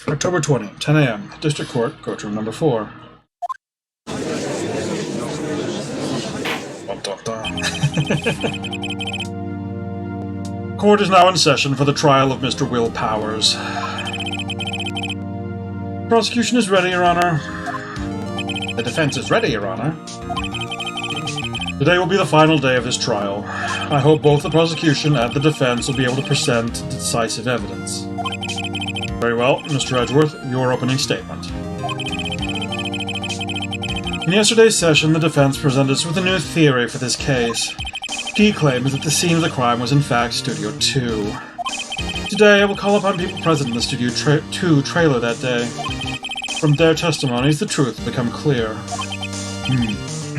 October 20, 10 a.m. District Court, courtroom number 4. Court is now in session for the trial of Mr. Will Powers. Prosecution is ready, Your Honor. The defense is ready, Your Honor. Today will be the final day of this trial. I hope both the prosecution and the defense will be able to present decisive evidence. Very well, Mr. Edgeworth, your opening statement. In yesterday's session, the defense presented us with a new theory for this case. Key claims that the scene of the crime was in fact Studio 2. Today, I will call upon people present in the Studio 2 trailer that day. From their testimonies, the truth will become clear.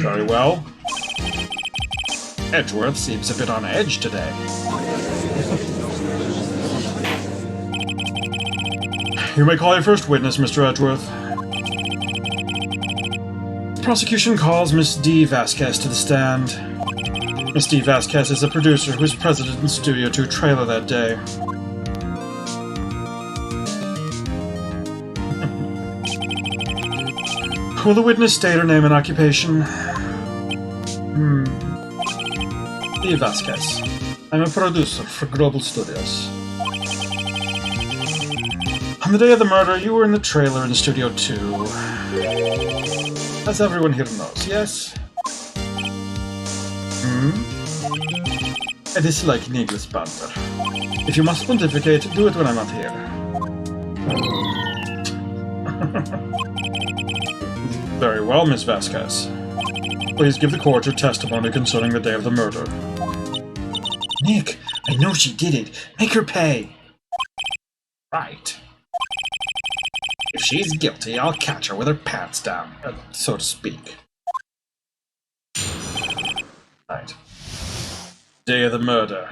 Very well. Edgeworth seems a bit on edge today. You may call your first witness, Mr. Edgeworth. The prosecution calls Miss D. Vasquez to the stand. Miss D. Vasquez is a producer who was present in Studio 2 trailer that day. Will the witness state her name and occupation? D. Vasquez. I'm a producer for Global Studios. On the day of the murder, you were in the trailer in Studio 2. As everyone here knows, yes? I dislike needless banter. If you must pontificate, do it when I'm not here. Very well, Miss Vasquez. Please give the court your testimony concerning the day of the murder. Nick, I know she did it. Make her pay. Right. If she's guilty, I'll catch her with her pants down, so to speak. Right. Day of the murder.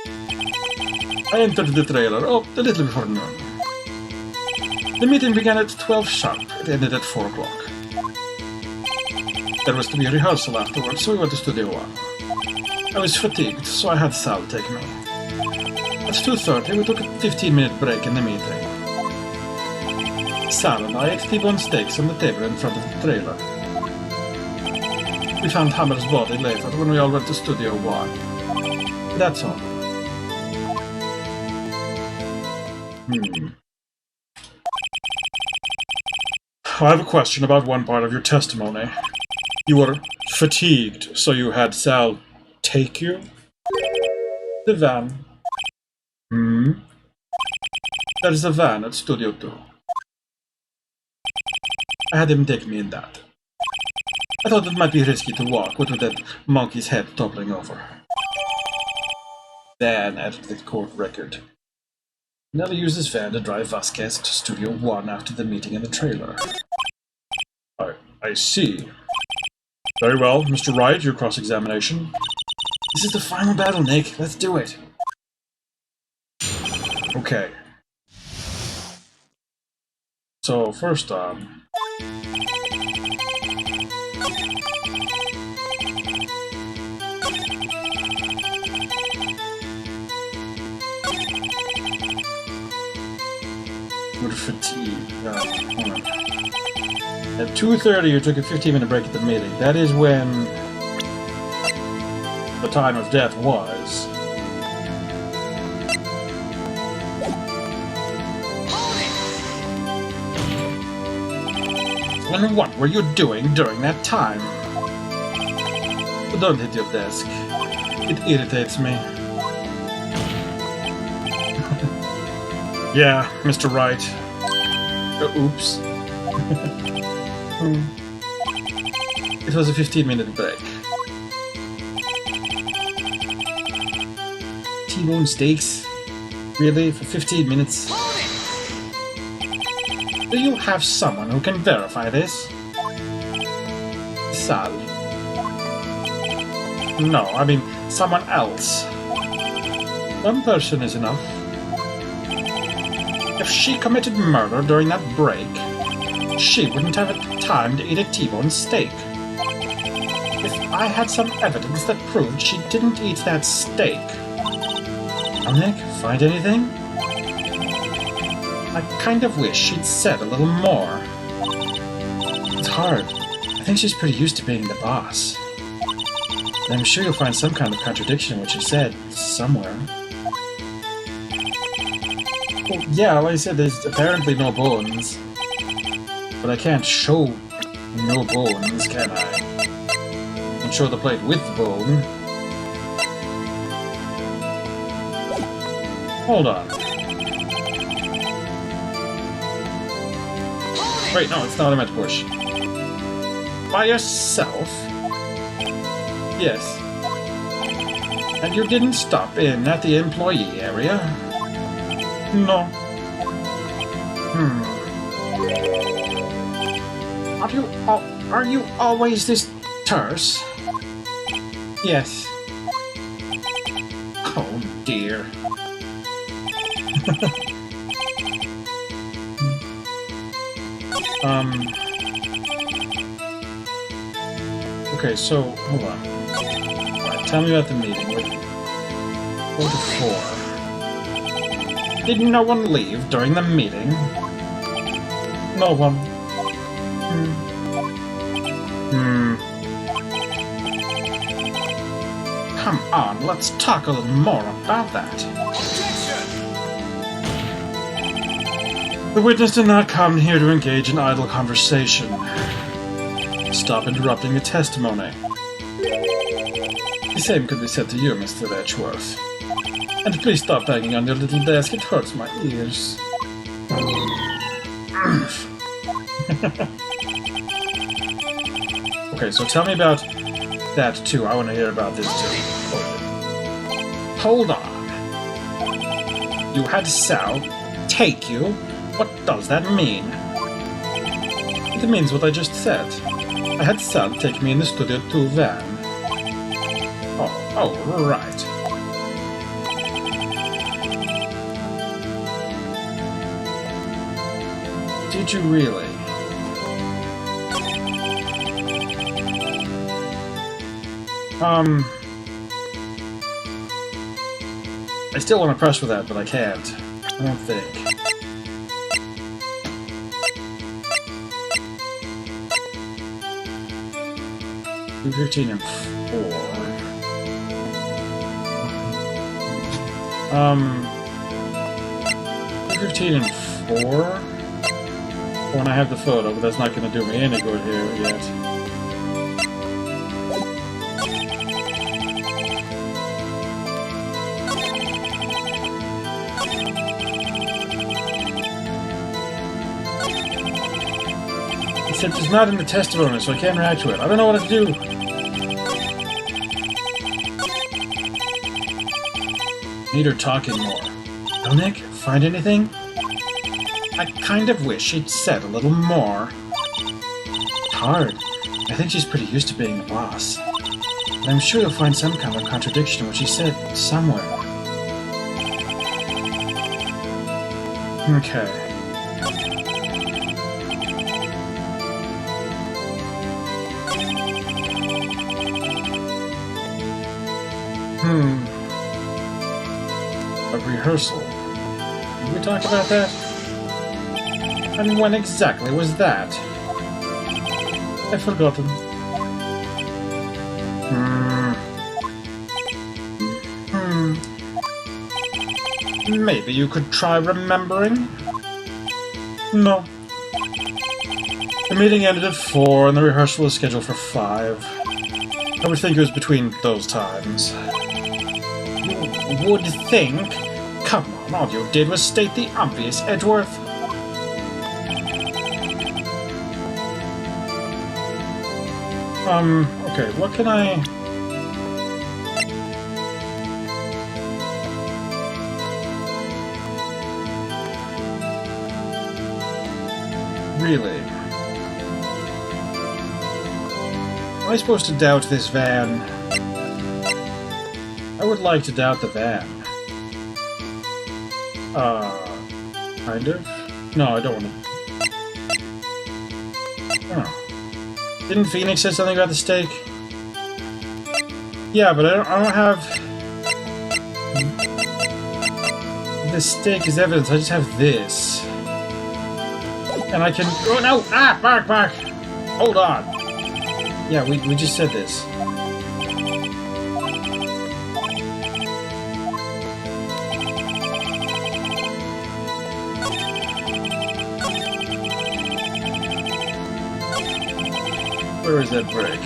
I entered the trailer, a little before noon. The meeting began at 12 sharp. It ended at 4 o'clock. There was to be a rehearsal afterwards, so we went to Studio 1. I was fatigued, so I had Sal take me. At 2:30, we took a 15-minute break in the meeting. Sal and I ate T-bone steaks on the table in front of the trailer. We found Hammer's body later when we all went to Studio 1. That's all. I have a question about one part of your testimony. You were fatigued, so you had Sal take you? The van. There is a van at Studio 2. I had him take me in that. I thought it might be risky to walk, with that monkey's head toppling over. Then added the court record. Never used his van to drive Vasquez to Studio 1 after the meeting in the trailer. I see. Very well, Mr. Wright, your cross-examination. This is the final battle, Nick. Let's do it. Okay. So, first on... We're fatigued. At 2:30, you took a 15-minute break at the meeting. That is when the time of death was. And what were you doing during that time? But don't hit your desk. It irritates me. Yeah, Mr. Wright. Oops. It was a 15-minute break. T-bone steaks? Really? For 15 minutes? Do you have someone who can verify this? Sal. No, I mean someone else. One person is enough. If she committed murder during that break, she wouldn't have time to eat a T-bone steak. If I had some evidence that proved she didn't eat that steak... Nick, find anything? I kind of wish she'd said a little more. It's hard. I think she's pretty used to being the boss. And I'm sure you'll find some kind of contradiction in what she said, somewhere. Well, yeah, like I said, there's apparently no bones. But I can't show no bones, can I? I can show the plate with the bone. Hold on. Wait, no, it's not what I meant to push. By yourself? Yes. And you didn't stop in at the employee area? No. Are you always this terse? Yes. Oh dear. Okay, so hold on. Right, tell me about the meeting. What before? Did no one leave during the meeting? No one. Come on, let's talk a little more about that. The witness did not come here to engage in idle conversation. Stop interrupting the testimony. The same could be said to you, Mr. Edgeworth. And please stop banging on your little desk, it hurts my ears. Okay, so tell me about that too. I want to hear about this too. Hold on. You had Sal take you? What does that mean? It means what I just said. I had Sal take me in the Studio 2 van. Oh, right. Did you really? I still want to press for that, but I can't. I don't think. Two 15 and 4. 15 and 4? When I have the photo, but that's not going to do me any good here yet. Except it's not in the testimony, so I can't react to it. I don't know what to do. Need her talking more. Oh, Nick, find anything? I kind of wish she'd said a little more. It's hard. I think she's pretty used to being the boss. And I'm sure you'll find some kind of contradiction in what she said, somewhere. Okay. A rehearsal. Did we talk about that? And when exactly was that? I've forgotten. Maybe you could try remembering? No. The meeting ended at 4 and the rehearsal was scheduled for 5. I would think it was between those times. You would think? Come on, all you did was state the obvious, Edgeworth. Okay, what can I... Really? Am I supposed to doubt this van? I would like to doubt the van. Kind of? No, I don't want to... Oh. Didn't Phoenix say something about the steak? Yeah, but I don't have... The steak is evidence, I just have this. And I can... Oh, no! Ah! Back! Hold on! Yeah, we just said this. Where is that break?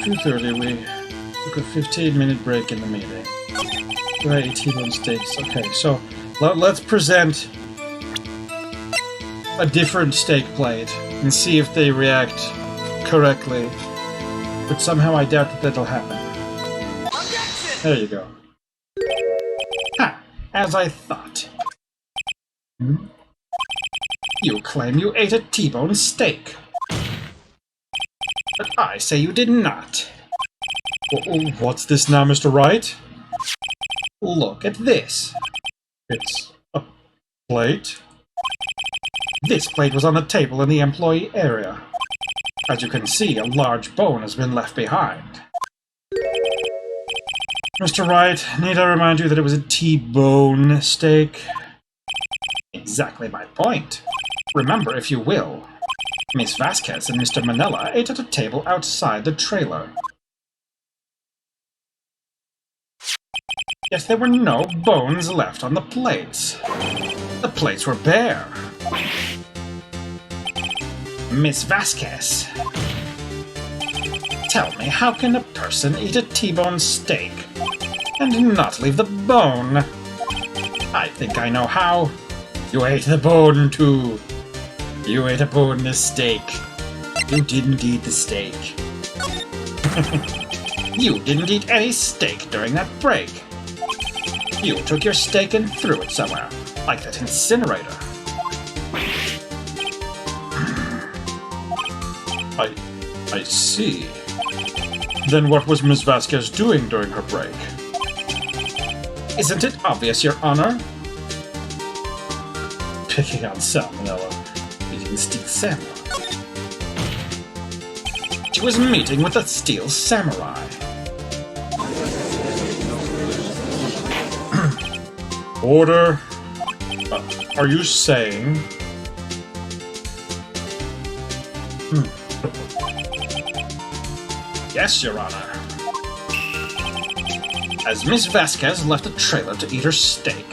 2:30, we took a 15-minute break in the meeting. Right, T-bone steaks. Okay, so let's present a different steak plate and see if they react correctly. But somehow I doubt that that'll happen. There you go. Ha! As I thought. Hmm? You claim you ate a T-bone steak. But I say you did not. What's this now, Mr. Wright? Look at this. It's a plate? This plate was on the table in the employee area. As you can see, a large bone has been left behind. Mr. Wright, need I remind you that it was a T-bone steak? Exactly my point. Remember, if you will, Miss Vasquez and Mr. Manella ate at a table outside the trailer. Yet there were no bones left on the plates. The plates were bare. Miss Vasquez, tell me, how can a person eat a T-bone steak and not leave the bone? I think I know how. You ate the bone too. You ate a boneless steak. You didn't eat the steak. You didn't eat any steak during that break. You took your steak and threw it somewhere, like that incinerator. I see. Then what was Miss Vasquez doing during her break? Isn't it obvious, Your Honor? Picking on salmonella. Eating steel samurai. She was meeting with a steel samurai. Order. Are you saying... Yes, Your Honor. As Miss Vasquez left the trailer to eat her steak,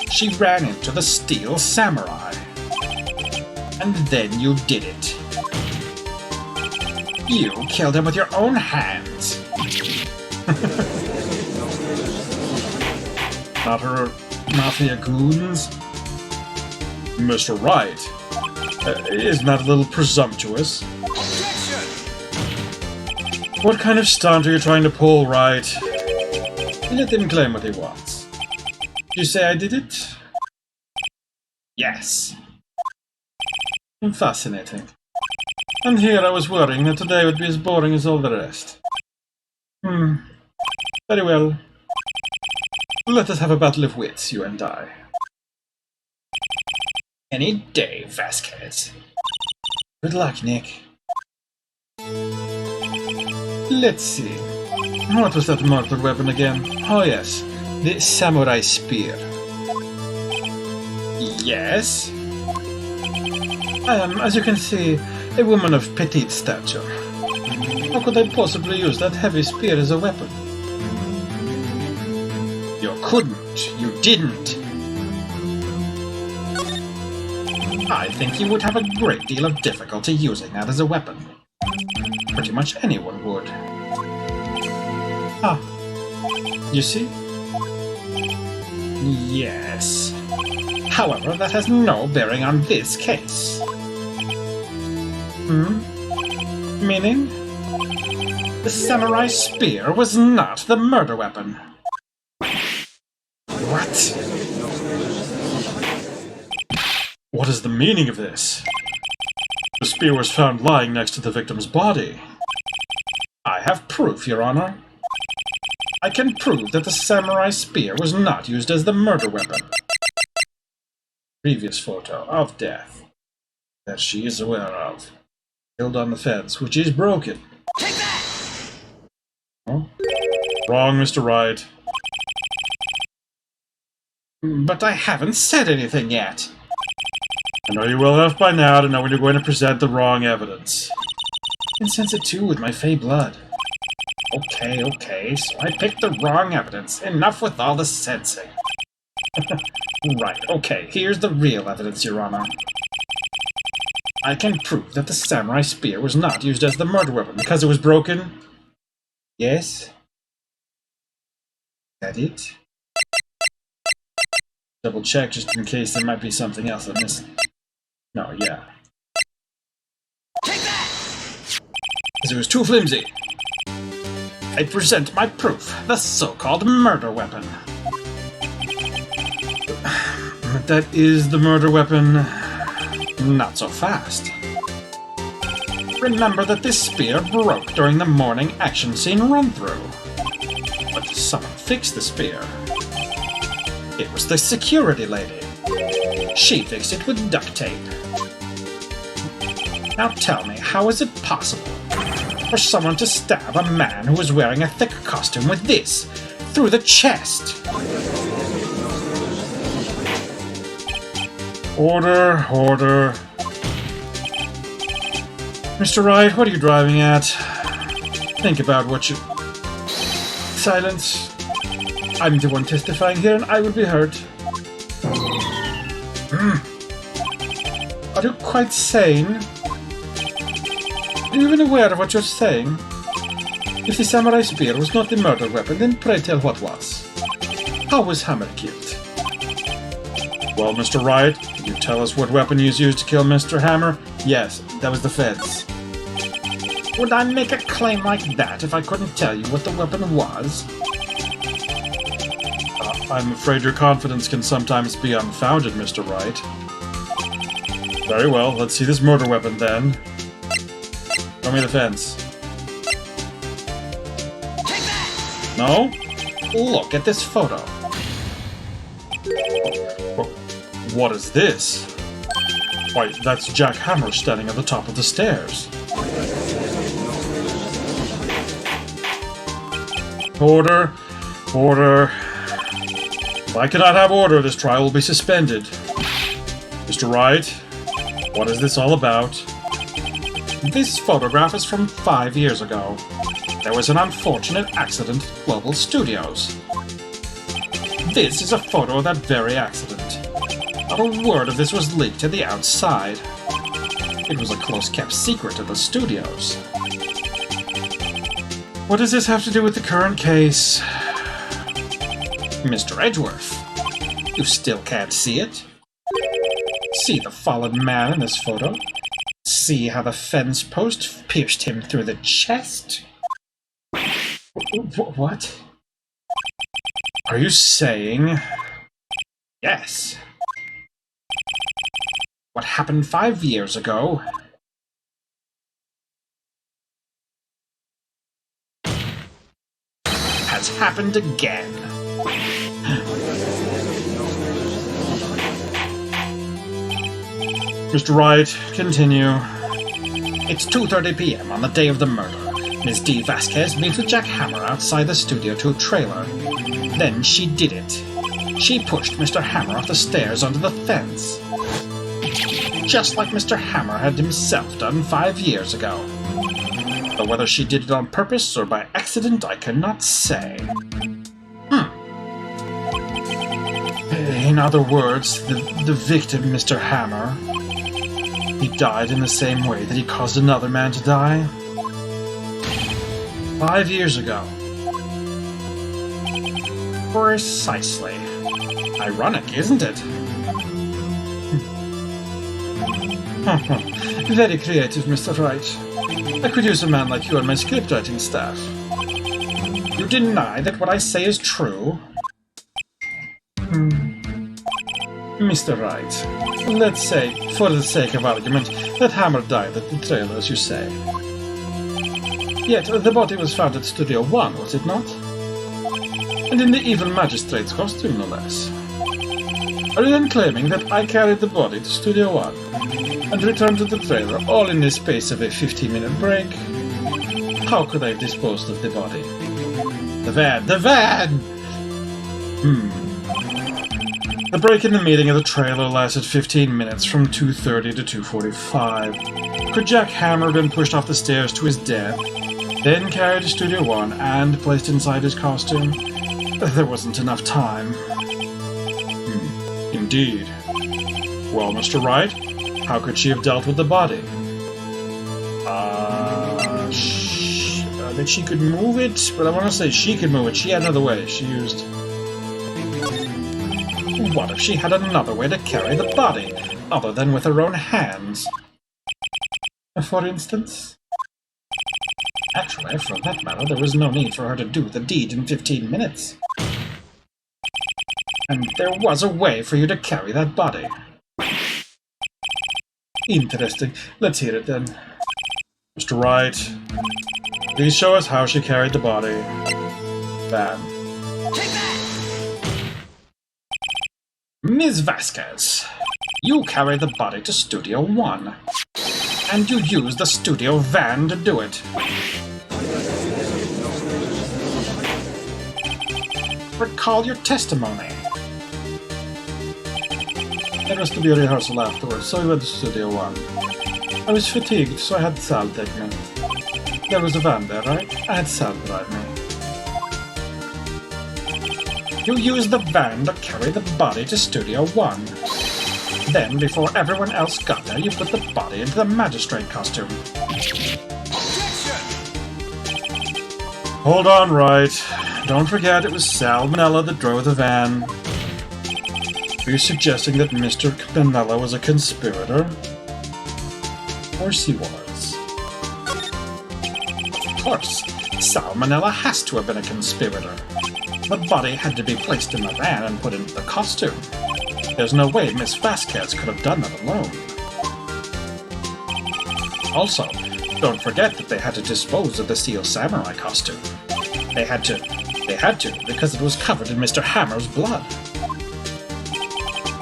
she ran into the steel samurai. And then you did it. You killed him with your own hands. Not her mafia goons? Mr. Wright, isn't that a little presumptuous? What kind of stunt are you trying to pull, Wright? Let him claim what he wants. You say I did it? Yes. Fascinating. And here I was worrying that today would be as boring as all the rest. Very well. Let us have a battle of wits, you and I. Any day, Vasquez. Good luck, Nick. Let's see. What was that murder weapon again? Oh yes, the samurai spear. Yes? I am, as you can see, a woman of petite stature. How could I possibly use that heavy spear as a weapon? You couldn't. You didn't. I think you would have a great deal of difficulty using that as a weapon. Pretty much anyone would. Ah. You see? Yes. However, that has no bearing on this case. Meaning? The samurai spear was not the murder weapon. What? What is the meaning of this? The spear was found lying next to the victim's body. I have proof, Your Honor. I can prove that the samurai spear was not used as the murder weapon. Previous photo of death that she is aware of. Killed on the fence, which is broken. Oh. Wrong, Mr. Wright. But I haven't said anything yet. I know you well enough by now to know when you're going to present the wrong evidence. I can sense it too with my fey blood. Okay, so I picked the wrong evidence. Enough with all the sensing. Right, okay, here's the real evidence, Your Honor. I can prove that the samurai spear was not used as the murder weapon because it was broken? Yes? Is that it? Double check just in case there might be something else I'm missing. No, yeah. Take that! Because it was too flimsy. I present my proof, the so-called murder weapon. That is the murder weapon. Not so fast. Remember that this spear broke during the morning action scene run-through. But someone fixed the spear. It was the security lady. She fixed it with duct tape. Now tell me, how is it possible for someone to stab a man who was wearing a thick costume with this through the chest? Order. Mr. Wright, what are you driving at? Think about what you... Silence. I'm the one testifying here, and I will be heard. Are you quite sane? Are you even aware of what you're saying? If the samurai spear was not the murder weapon, then pray tell what was. How was Hammer killed? Well, Mr. Wright, can you tell us what weapon you used to kill Mr. Hammer? Yes, that was the fence. Would I make a claim like that if I couldn't tell you what the weapon was? I'm afraid your confidence can sometimes be unfounded, Mr. Wright. Very well, let's see this murder weapon then. Show me the fence. Take that! No? Look at this photo. What is this? Why, that's Jack Hammer standing at the top of the stairs. Order. If I cannot have order, this trial will be suspended. Mr. Wright, what is this all about? This photograph is from 5 years ago. There was an unfortunate accident at Global Studios. This is a photo of that very accident. Not a word of this was leaked to the outside. It was a close-kept secret at the studios. What does this have to do with the current case? Mr. Edgeworth, you still can't see it? See the fallen man in this photo? See how the fence post pierced him through the chest? What? Are you saying... Yes. What happened 5 years ago has happened again. Mr. Wright, continue. It's 2:30 p.m. on the day of the murder. Ms. D. Vasquez meets with Jack Hammer outside the Studio 2 trailer. Then she did it. She pushed Mr. Hammer off the stairs onto the fence. Just like Mr. Hammer had himself done 5 years ago. But whether she did it on purpose or by accident, I cannot say. In other words, the victim, Mr. Hammer, he died in the same way that he caused another man to die? 5 years ago. Precisely. Ironic, isn't it? Very creative, Mr. Wright. I could use a man like you on my scriptwriting staff. You deny that what I say is true? Mr. Wright, let's say, for the sake of argument, that Hammer died at the trailer, as you say. Yet, the body was found at Studio 1, was it not? And in the evil magistrate's costume, no less. Are you then claiming that I carried the body to Studio 1 and returned to the trailer all in the space of a 15-minute break? How could I have disposed of the body? The van! The van! The break in the meeting of the trailer lasted 15 minutes from 2:30 to 2:45. Could Jack Hammer have been pushed off the stairs to his death, then carried to Studio One and placed inside his costume? There wasn't enough time. Indeed. Well, Mr. Wright, how could she have dealt with the body? That she could move it, but I want to say she could move it. She had another way. She used... What if she had another way to carry the body, other than with her own hands? For instance? Actually, for that matter, there was no need for her to do the deed in 15 minutes. And there was a way for you to carry that body. Interesting. Let's hear it then. Mr. Wright, please show us how she carried the body. Van. Ms. Vasquez, you carried the body to Studio One, and you used the studio van to do it. Recall your testimony. There was to be a rehearsal afterwards, so we went to Studio One. I was fatigued, so I had Sal take me. There was a van there, right? I had Sal drive me. You used the van to carry the body to Studio One. Then, before everyone else got there, you put the body into the magistrate costume. Hold on, Wright. Don't forget it was Sal Manella that drove the van. Are you suggesting that Mr. Manella was a conspirator? Of course he was. Of course, Sal Manella has to have been a conspirator. The body had to be placed in the van and put into the costume. There's no way Miss Vasquez could have done that alone. Also, don't forget that they had to dispose of the Steel Samurai costume. They had to because it was covered in Mr. Hammer's blood.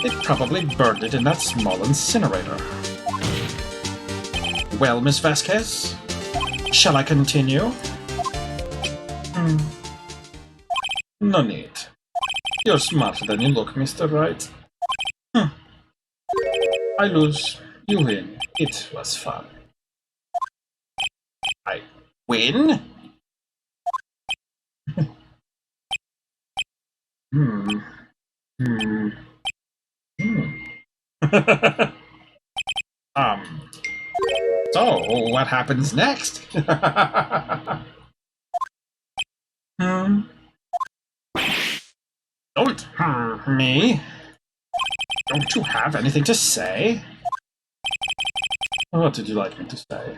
It probably burned it in that small incinerator. Well, Miss Vasquez, shall I continue? No need. You're smarter than you look, Mr. Wright. I lose. You win. It was fun. I win? So, what happens next? Don't me. Don't you have anything to say? What did you like me to say?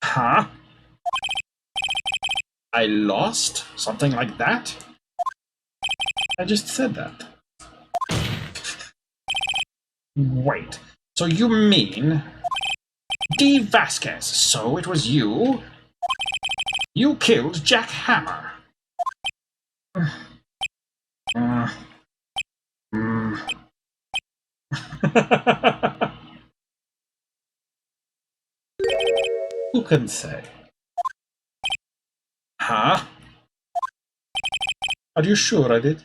Huh? I lost? Something like that? I just said that. Wait, so you mean... D. Vasquez, so it was you? You killed Jack Hammer. Who can say? Huh? Are you sure I did?